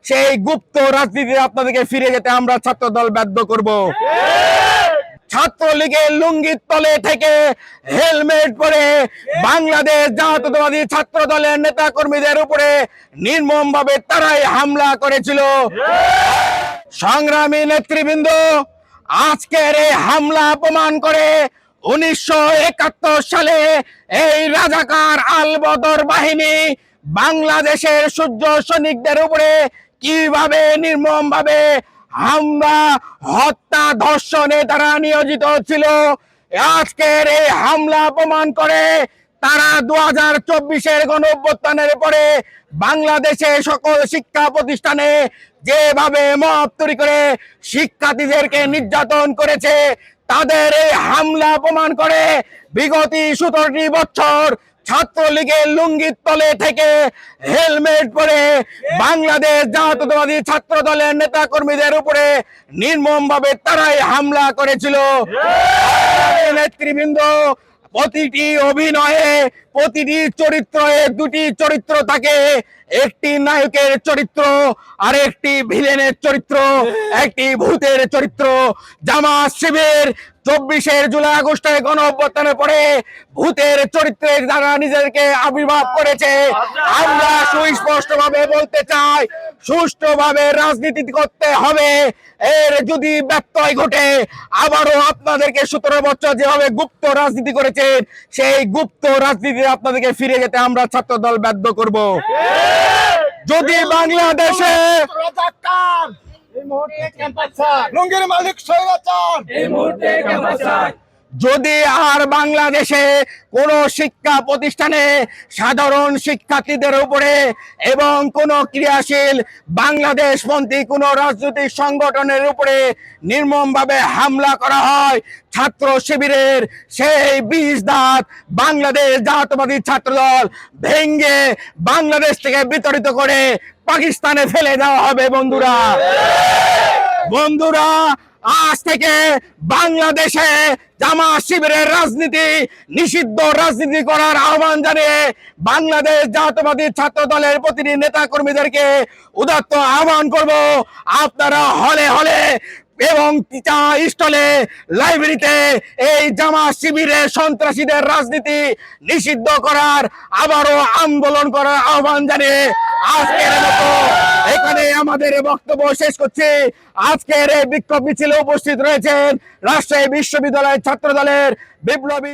সেই গুপ্ত রাজনীতিতে আপনাদেরকে ফিরে যেতে আমরা ছাত্রদল বাধ্য করব। ছাত্রলীগের লুঙ্গির তলে থেকে হেলমেট পরে বাংলাদেশ জাতীয়তাবাদী ছাত্র দলের নেতা কর্মীদের উপরে নির্মম ভাবে তারাই হামলা করেছিল। সংগ্রামী নেতৃবৃন্দ, আজকের এই হামলা অপমান করে 1971 সালে এই রাজাকার আল বদর বাহিনী বাংলাদেশের সূর্য সৈনিকদের উপরে কিভাবে নির্মম ভাবে হামলা, হত্যা, ধর্ষণে তারা নিয়োজিত ছিল, আজকের এই হামলা অপমান করে তারা 2024-এর গণঅভ্যুত্থানের পরে বাংলাদেশে সকল শিক্ষা প্রতিষ্ঠানে যেভাবে মব তৈরি করে শিক্ষার্থীদেরকে নির্যাতন করেছে, তাদের এই হামলা অপমান করে বিগত 17টি বছর ছাত্রলীগের লুঙ্গির তলে থেকে হেলমেট পরে বাংলাদেশ জাতীয়তাবাদী ছাত্র দলের নেতা কর্মীদের উপরে নির্মম ভাবে তারাই হামলা করেছিল। নেতৃবৃন্দ, প্রতিটি অভিনয়ে, প্রতিটি চরিত্রে দুটি চরিত্র থাকে, একটি নায়কের চরিত্র আর একটি ভিলেনের চরিত্র, একটি ভূতের চরিত্র। জামাত শিবির 24 জুলাই আগস্টের গণঅভ্যুত্থানের পরে ভূতের চরিত্রে যারা নিজেদেরকে আবির্ভাব করেছে, আমরা সুস্পষ্ট ভাবে বলতে চাই, সুষ্ঠুভাবে রাজনীতি করতে হবে। এর যদি ব্যত্যয় ঘটে, আবারও আপনাদেরকে 17 বছর যেভাবে গুপ্ত রাজনীতি করেছেন, সেই গুপ্ত রাজনীতিতে আপনাদেরকে ফিরে যেতে আমরা ছাত্রদল বাধ্য করব। যদি বাংলাদেশে যদি আর বাংলাদেশে কোন শিক্ষা প্রতিষ্ঠানে সাধারণ শিক্ষার্থীদের উপরে এবং কোন ক্রিয়াশীল বাংলাদেশপন্থী কোন রাজনৈতিক সংগঠনের উপরে নির্মম ভাবে হামলা করা হয়, ছাত্র শিবিরের সেই 20 দাঁত বাংলাদেশ জাতীয়তাবাদী ছাত্রদল ভেঙ্গে বাংলাদেশ থেকে বিতাড়িত করে পাকিস্তানে ফেলে দেওয়া হবে। বন্ধুরা, আজ থেকে বাংলাদেশে জামাত শিবিরের রাজনীতি নিষিদ্ধ রাজনীতি করার আহ্বান জানিয়ে বাংলাদেশ জাতীয়তাবাদী ছাত্র দলের প্রতিটি নেতা কর্মীদেরকে উদাত্ত আহ্বান করব, আপনারা হলে হলে এবং স্টলে, লাইব্রেরিতে এই জামাত শিবিরের সন্ত্রাসীদের রাজনীতি নিষিদ্ধ করার আবারও আন্দোলন করার আহ্বান জানিয়ে আজকের মতো এখানে আমাদের বক্তব্য শেষ করছি। আজকের এই বিক্ষোভ মিছিলে উপস্থিত রয়েছেন রাজশাহী বিশ্ববিদ্যালয়ের ছাত্র দলের বিপ্লবী